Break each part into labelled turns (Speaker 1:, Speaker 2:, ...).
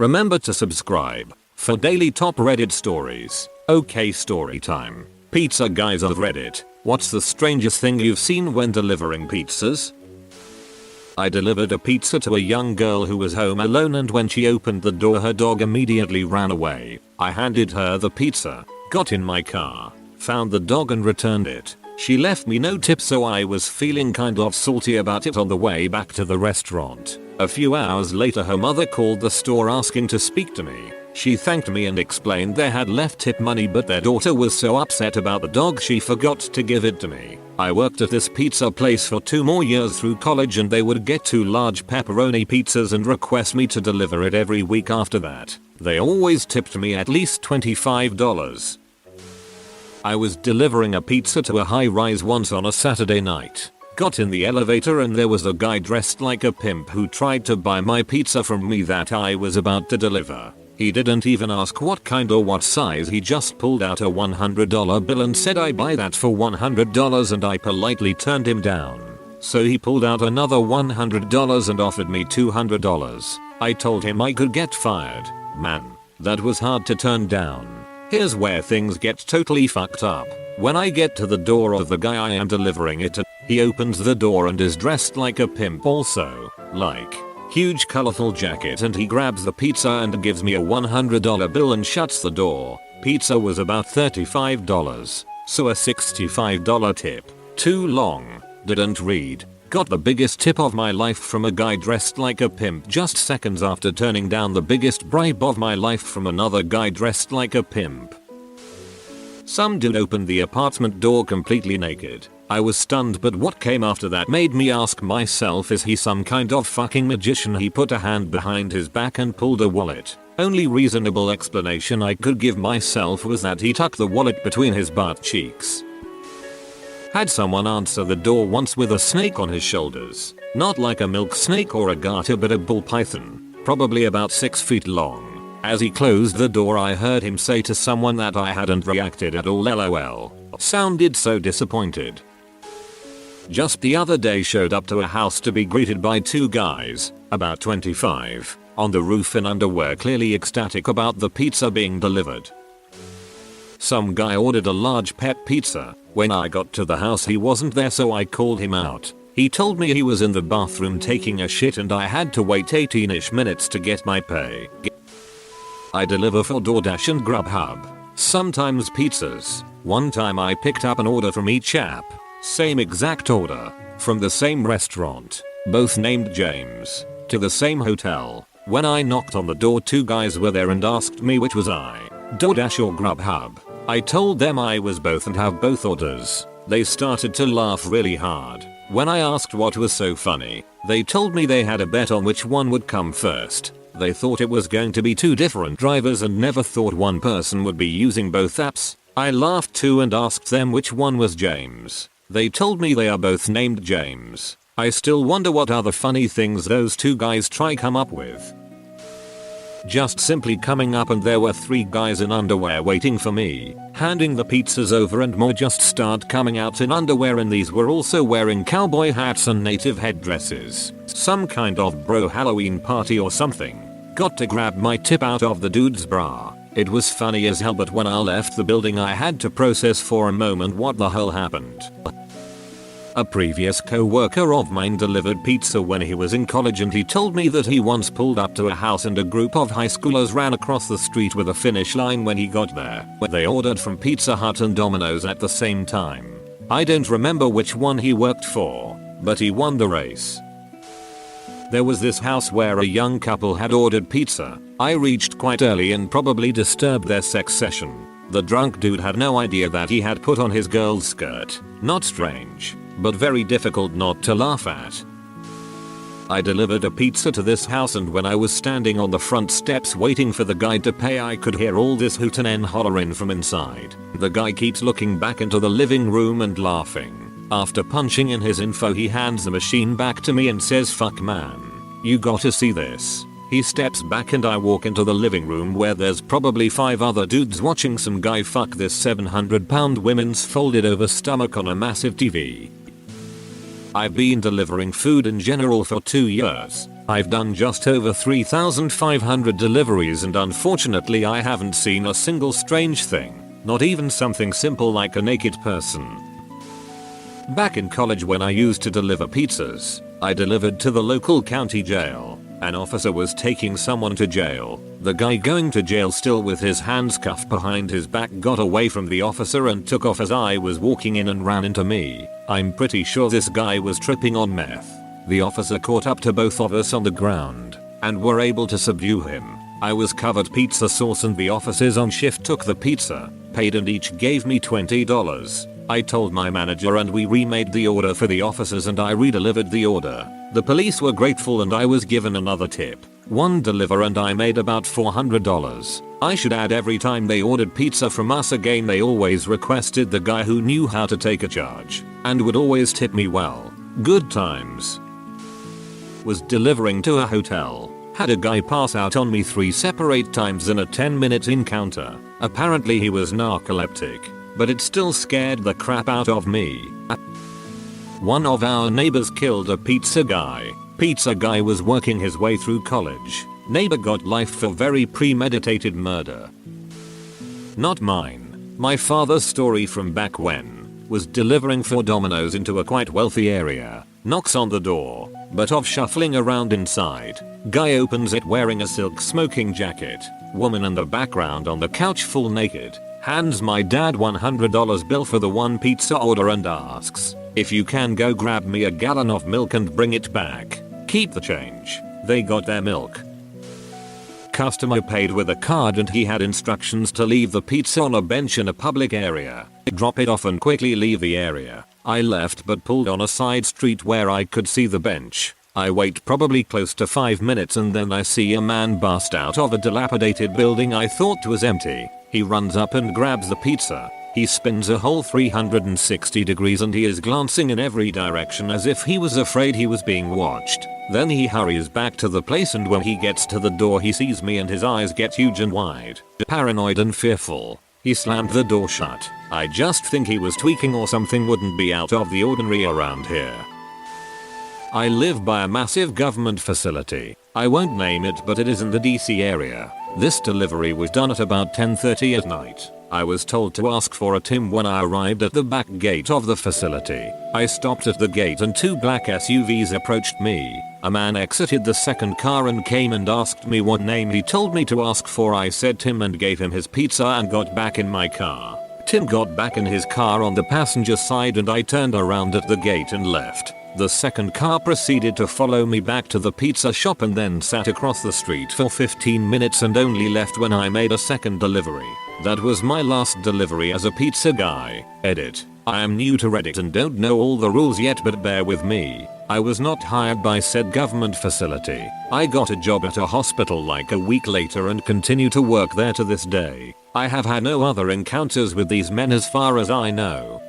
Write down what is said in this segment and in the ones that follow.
Speaker 1: Remember to subscribe for daily top Reddit stories. Okay, story time. Pizza guys of Reddit. What's the strangest thing you've seen when delivering pizzas? I delivered a pizza to a young girl who was home alone, and when she opened the door her dog immediately ran away. I handed her the pizza, got in my car, found the dog and returned it. She left me no tip, so I was feeling kind of salty about it on the way back to the restaurant. A few hours later her mother called the store asking to speak to me. She thanked me and explained they had left tip money, but their daughter was so upset about the dog she forgot to give it to me. I worked at this pizza place for 2 more years through college, and they would get 2 large pepperoni pizzas and request me to deliver it every week after that. They always tipped me at least $25. I was delivering a pizza to a high-rise once on a Saturday night. Got in the elevator and there was a guy dressed like a pimp who tried to buy my pizza from me that I was about to deliver. He didn't even ask what kind or what size, he just pulled out a $100 bill and said, "I buy that for $100, and I politely turned him down. So he pulled out another $100 and offered me $200. I told him I could get fired. Man, that was hard to turn down. Here's where things get totally fucked up. When I get to the door of the guy I am delivering it to, he opens the door and is dressed like a pimp also, like huge colorful jacket, and he grabs the pizza and gives me a $100 bill and shuts the door. Pizza was about $35, so a $65 tip. Too long. Didn't read. Got the biggest tip of my life from a guy dressed like a pimp just seconds after turning down the biggest bribe of my life from another guy dressed like a pimp. Some dude opened the apartment door completely naked. I was stunned, but what came after that made me ask myself, is he some kind of fucking magician? He put a hand behind his back and pulled a wallet. Only reasonable explanation I could give myself was that he tucked the wallet between his butt cheeks. Had someone answer the door once with a snake on his shoulders. Not like a milk snake or a garter, but a bull python, probably about 6 feet long. As he closed the door I heard him say to someone that I hadn't reacted at all, LOL. Sounded so disappointed. Just the other day showed up to a house to be greeted by 2 guys, about 25, on the roof in underwear, clearly ecstatic about the pizza being delivered. Some guy ordered a large pep pizza. When I got to the house he wasn't there, so I called him out. He told me he was in the bathroom taking a shit and I had to wait 18ish minutes to get my pay. I deliver for DoorDash and Grubhub. Sometimes pizzas. One time I picked up an order from each app. Same exact order. From the same restaurant. Both named James. To the same hotel. When I knocked on the door 2 guys were there and asked me which was I, DoorDash or Grubhub. I told them I was both and have both orders. They started to laugh really hard. When I asked what was so funny, they told me they had a bet on which one would come first. They thought it was going to be 2 different drivers and never thought one person would be using both apps. I laughed too and asked them which one was James. They told me they are both named James. I still wonder what other funny things those 2 guys try come up with. Just simply coming up and there were 3 guys in underwear waiting for me, handing the pizzas over, and more just start coming out in underwear, and these were also wearing cowboy hats and native headdresses. Some kind of bro Halloween party or something. Got to grab my tip out of the dude's bra. It was funny as hell, but when I left the building I had to process for a moment what the hell happened. A previous co-worker of mine delivered pizza when he was in college, and he told me that he once pulled up to a house and a group of high schoolers ran across the street with a finish line when he got there. They ordered from Pizza Hut and Domino's at the same time. I don't remember which one he worked for, but he won the race. There was this house where a young couple had ordered pizza. I reached quite early and probably disturbed their sex session. The drunk dude had no idea that he had put on his girl's skirt. Not strange, but very difficult not to laugh at. I delivered a pizza to this house, and when I was standing on the front steps waiting for the guy to pay I could hear all this hootin' and hollerin' from inside. The guy keeps looking back into the living room and laughing. After punching in his info he hands the machine back to me and says, "Fuck man, you gotta see this." He steps back and I walk into the living room where there's probably 5 other dudes watching some guy fuck this 700-pound woman's folded over stomach on a massive TV. I've been delivering food in general for 2 years. I've done just over 3,500 deliveries and unfortunately I haven't seen a single strange thing, not even something simple like a naked person. Back in college when I used to deliver pizzas, I delivered to the local county jail. An officer was taking someone to jail. The guy going to jail still with his hands cuffed behind his back got away from the officer and took off as I was walking in and ran into me. I'm pretty sure this guy was tripping on meth. The officer caught up to both of us on the ground and were able to subdue him. I was covered pizza sauce and the officers on shift took the pizza, paid and each gave me $20. I told my manager and we remade the order for the officers and I redelivered the order. The police were grateful and I was given another tip. One deliver and I made about $400. I should add every time they ordered pizza from us again they always requested the guy who knew how to take a charge and would always tip me well. Good times. Was delivering to a hotel. Had a guy pass out on me 3 separate times in a 10-minute encounter. Apparently he was narcoleptic, but it still scared the crap out of me. One of our neighbors killed a pizza guy. Pizza guy was working his way through college. Neighbor got life for very premeditated murder. Not mine. My father's story from back when. Was delivering 4 Domino's into a quite wealthy area. Knocks on the door, but off shuffling around inside. Guy opens it wearing a silk smoking jacket. Woman in the background on the couch full naked. Hands my dad $100 bill for the 1 pizza order and asks, if you can go grab me a gallon of milk and bring it back. Keep the change. They got their milk. Customer paid with a card and he had instructions to leave the pizza on a bench in a public area. Drop it off and quickly leave the area. I left but pulled on a side street where I could see the bench. I wait probably close to 5 minutes and then I see a man bust out of a dilapidated building I thought was empty. He runs up and grabs the pizza. He spins a whole 360 degrees and he is glancing in every direction as if he was afraid he was being watched. Then he hurries back to the place and when he gets to the door he sees me and his eyes get huge and wide. Paranoid and fearful. He slammed the door shut. I just think he was tweaking or something wouldn't be out of the ordinary around here. I live by a massive government facility. I won't name it but it is in the DC area. This delivery was done at about 10:30 at night. I was told to ask for a Tim when I arrived at the back gate of the facility. I stopped at the gate and 2 black SUVs approached me. A man exited the second car and came and asked me what name he told me to ask for. I said Tim and gave him his pizza and got back in my car. Tim got back in his car on the passenger side and I turned around at the gate and left. The second car proceeded to follow me back to the pizza shop and then sat across the street for 15 minutes and only left when I made a second delivery. That was my last delivery as a pizza guy. Edit. I am new to Reddit and don't know all the rules yet but bear with me. I was not hired by said government facility. I got a job at a hospital like a week later and continue to work there to this day. I have had no other encounters with these men as far as I know.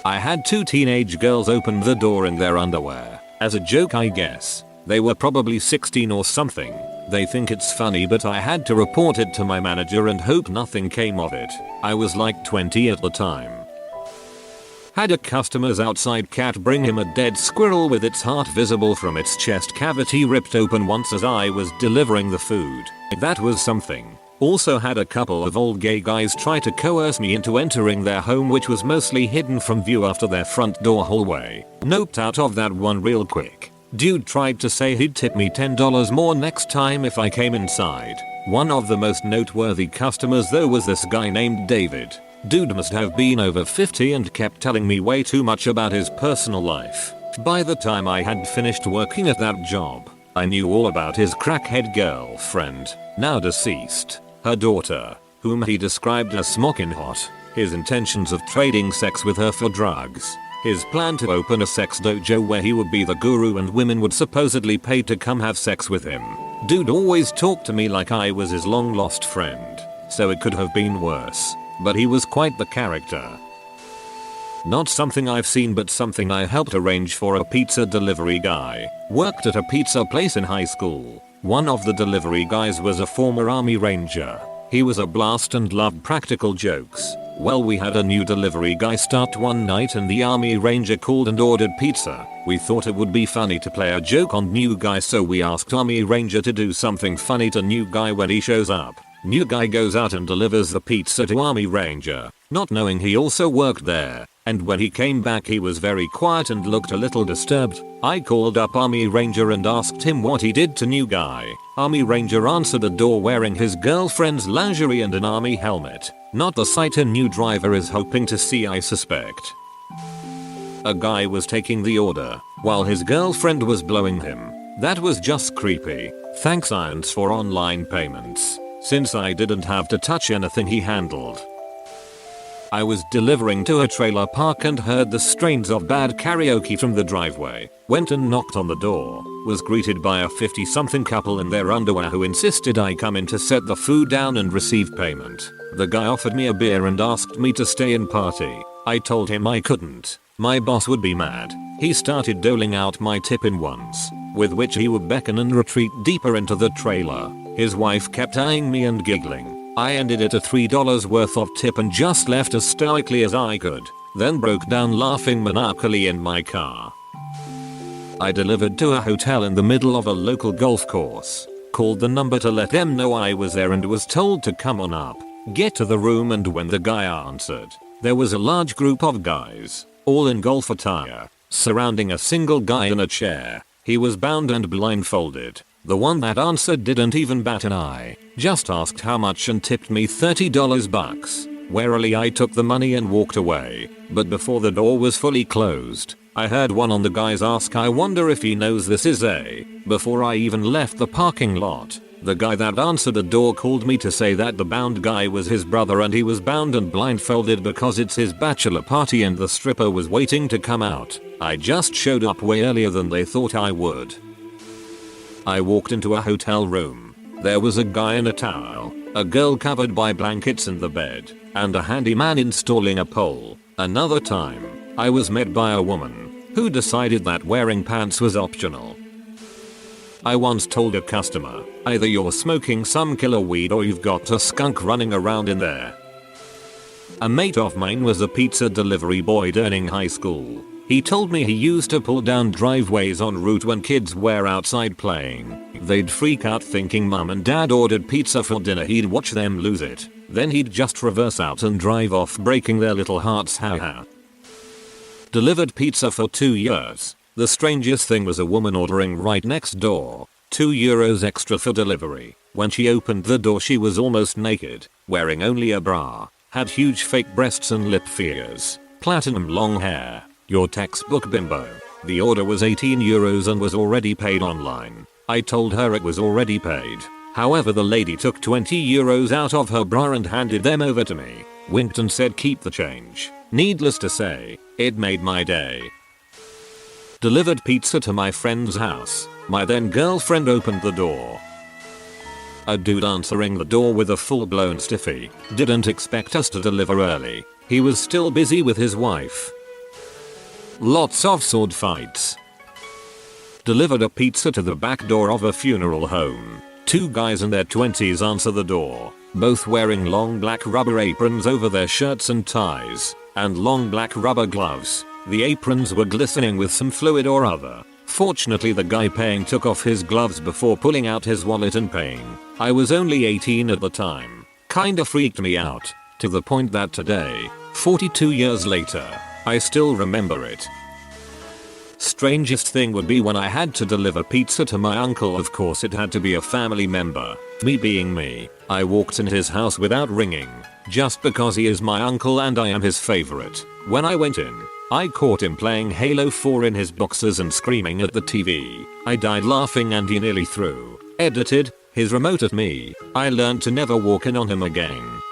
Speaker 1: I had 2 teenage girls open the door in their underwear. As a joke I guess. They were probably 16 or something. They think it's funny but I had to report it to my manager and hope nothing came of it. I was like 20 at the time. Had a customer's outside cat bring him a dead squirrel with its heart visible from its chest cavity ripped open once as I was delivering the food. That was something. Also had a couple of old gay guys try to coerce me into entering their home which was mostly hidden from view after their front door hallway. Noped out of that one real quick. Dude tried to say he'd tip me $10 more next time if I came inside. One of the most noteworthy customers though was this guy named David. Dude must have been over 50 and kept telling me way too much about his personal life. By the time I had finished working at that job, I knew all about his crackhead girlfriend, now deceased, her daughter, whom he described as smoking hot, his intentions of trading sex with her for drugs, his plan to open a sex dojo where he would be the guru and women would supposedly pay to come have sex with him. Dude always talked to me like I was his long lost friend, so it could have been worse, but he was quite the character. Not something I've seen but something I helped arrange for a pizza delivery guy. Worked at a pizza place in high school. One of the delivery guys was a former army ranger. He was a blast and loved practical jokes. Well, we had a new delivery guy start one night and the army ranger called and ordered pizza. We thought it would be funny to play a joke on new guy, so we asked army ranger to do something funny to new guy when he shows up. New guy goes out and delivers the pizza to army ranger, not knowing he also worked there. And when he came back he was very quiet and looked a little disturbed. I called up army ranger and asked him what he did to new guy. Army ranger answered the door wearing his girlfriend's lingerie and an army helmet. Not the sight a new driver is hoping to see, I suspect. A guy was taking the order while his girlfriend was blowing him. That was just creepy. Thanks Irons for online payments, since I didn't have to touch anything he handled. I was delivering to a trailer park and heard the strains of bad karaoke from the driveway. Went and knocked on the door. Was greeted by a 50-something couple in their underwear who insisted I come in to set the food down and receive payment. The guy offered me a beer and asked me to stay and party. I told him I couldn't. My boss would be mad. He started doling out my tip in ones, with which he would beckon and retreat deeper into the trailer. His wife kept eyeing me and giggling. I ended it at $3 worth of tip and just left as stoically as I could, then broke down laughing maniacally in my car. I delivered to a hotel in the middle of a local golf course, called the number to let them know I was there and was told to come on up, get to the room, and when the guy answered, there was a large group of guys, all in golf attire, surrounding a single guy in a chair. He was bound and blindfolded. The one that answered didn't even bat an eye, just asked how much and tipped me $30 bucks. Warily I took the money and walked away, but before the door was fully closed, I heard one of the guys ask, I wonder if he knows this is a. Before I even left the parking lot, the guy that answered the door called me to say that the bound guy was his brother and he was bound and blindfolded because it's his bachelor party and the stripper was waiting to come out. I just showed up way earlier than they thought I would. I walked into a hotel room. There was a guy in a towel, a girl covered by blankets in the bed, and a handyman installing a pole. Another time, I was met by a woman who decided that wearing pants was optional. I once told a customer, either you're smoking some killer weed or you've got a skunk running around in there. A mate of mine was a pizza delivery boy during high school. He told me he used to pull down driveways en route when kids were outside playing. They'd freak out thinking mum and dad ordered pizza for dinner. He'd watch them lose it. Then he'd just reverse out and drive off, breaking their little hearts. Haha. Delivered pizza for 2 years. The strangest thing was a woman ordering right next door. €2 extra for delivery. When she opened the door she was almost naked, wearing only a bra, had huge fake breasts and lip fillers, platinum long hair. Your textbook bimbo. The order was €18 and was already paid online. I told her it was already paid. However, the lady took €20 out of her bra and handed them over to me, winked and said keep the change. Needless to say, it made my day. Delivered pizza to my friend's house. My then girlfriend opened the door. A dude answering the door with a full-blown stiffy. Didn't expect us to deliver early. He was still busy with his wife. Lots of sword fights. Delivered a pizza to the back door of a funeral home. 2 guys in their 20s answer the door, both wearing long black rubber aprons over their shirts and ties, and long black rubber gloves. The aprons were glistening with some fluid or other. Fortunately, the guy paying took off his gloves before pulling out his wallet and paying. I was only 18 at the time. Kinda freaked me out, to the point that today, 42 years later, I still remember it. Strangest thing would be when I had to deliver pizza to my uncle. Of course it had to be a family member. Me being me, I walked in his house without ringing, just because he is my uncle and I am his favorite. When I went in, I caught him playing Halo 4 in his boxers and screaming at the TV. I died laughing and he nearly threw, edited, his remote at me. I learned to never walk in on him again.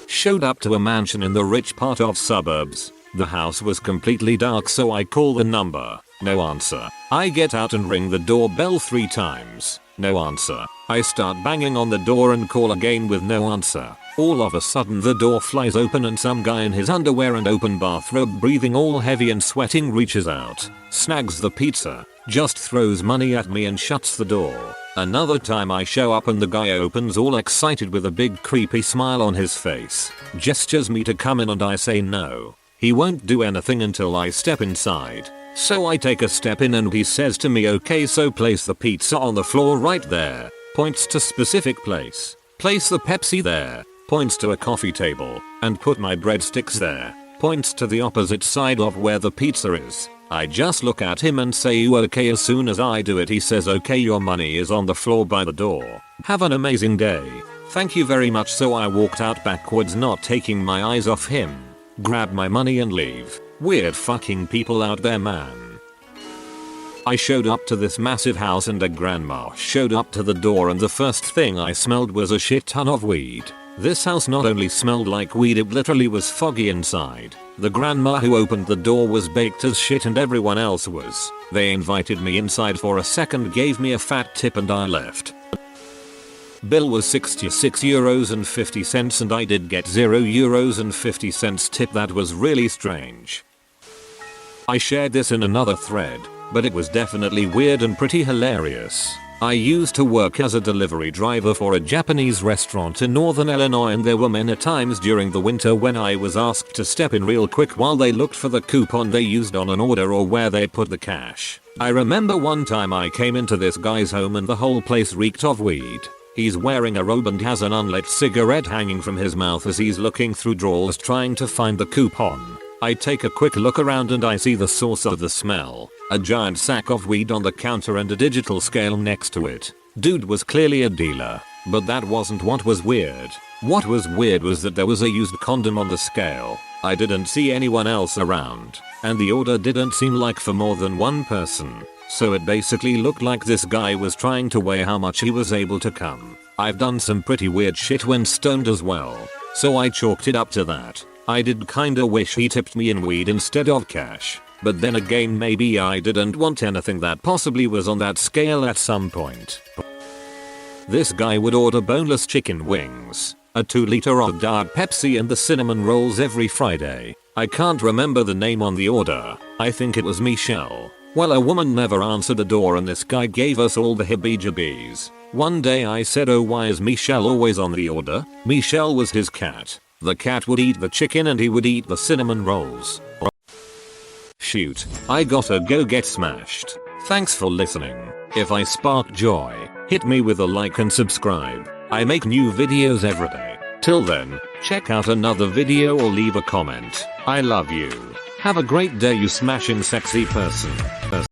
Speaker 1: Showed up to a mansion in the rich part of suburbs. The house was completely dark, so I call the number. No answer. I get out and ring the doorbell 3 times. No answer. I start banging on the door and call again with no answer. All of a sudden the door flies open and some guy in his underwear and open bathrobe, breathing all heavy and sweating, reaches out, snags the pizza, just throws money at me and shuts the door. Another time I show up and the guy opens all excited with a big creepy smile on his face, gestures me to come in and I say no. He won't do anything until I step inside. So I take a step in and he says to me, okay, so place the pizza on the floor right there. Points to specific place. Place the Pepsi there. Points to a coffee table. And put my breadsticks there. Points to the opposite side of where the pizza is. I just look at him and say, you okay? As soon as I do it he says, okay, your money is on the floor by the door. Have an amazing day. Thank you very much. So I walked out backwards, not taking my eyes off him. Grab my money and leave. Weird fucking people out there, man. I showed up to this massive house and a grandma showed up to the door and the first thing I smelled was a shit ton of weed. This house not only smelled like weed, it literally was foggy inside. The grandma who opened the door was baked as shit and everyone else was. They invited me inside for a second, gave me a fat tip and I left. Bill was €66.50 and I did get €0.50 tip. That was really strange. I shared this in another thread, but it was definitely weird and pretty hilarious. I used to work as a delivery driver for a Japanese restaurant in northern Illinois, and there were many times during the winter when I was asked to step in real quick while they looked for the coupon they used on an order or where they put the cash. I remember one time I came into this guy's home and the whole place reeked of weed. He's wearing a robe and has an unlit cigarette hanging from his mouth as he's looking through drawers trying to find the coupon. I take a quick look around and I see the source of the smell. A giant sack of weed on the counter and a digital scale next to it. Dude was clearly a dealer. But that wasn't what was weird. What was weird was that there was a used condom on the scale. I didn't see anyone else around. And the order didn't seem like for more than one person. So it basically looked like this guy was trying to weigh how much he was able to cum. I've done some pretty weird shit when stoned as well. So I chalked it up to that. I did kinda wish he tipped me in weed instead of cash. But then again, maybe I didn't want anything that possibly was on that scale at some point. This guy would order boneless chicken wings, a 2-liter of Diet Pepsi and the cinnamon rolls every Friday. I can't remember the name on the order. I think it was Michelle. Well, a woman never answered the door and this guy gave us all the heebie-jeebies. One day I said, oh, why is Michelle always on the order? Michelle was his cat. The cat would eat the chicken and he would eat the cinnamon rolls. Shoot, I gotta go get smashed. Thanks for listening. If I sparked joy, hit me with a like and subscribe. I make new videos every day. Till then, check out another video or leave a comment. I love you. Have a great day, you smashing sexy person.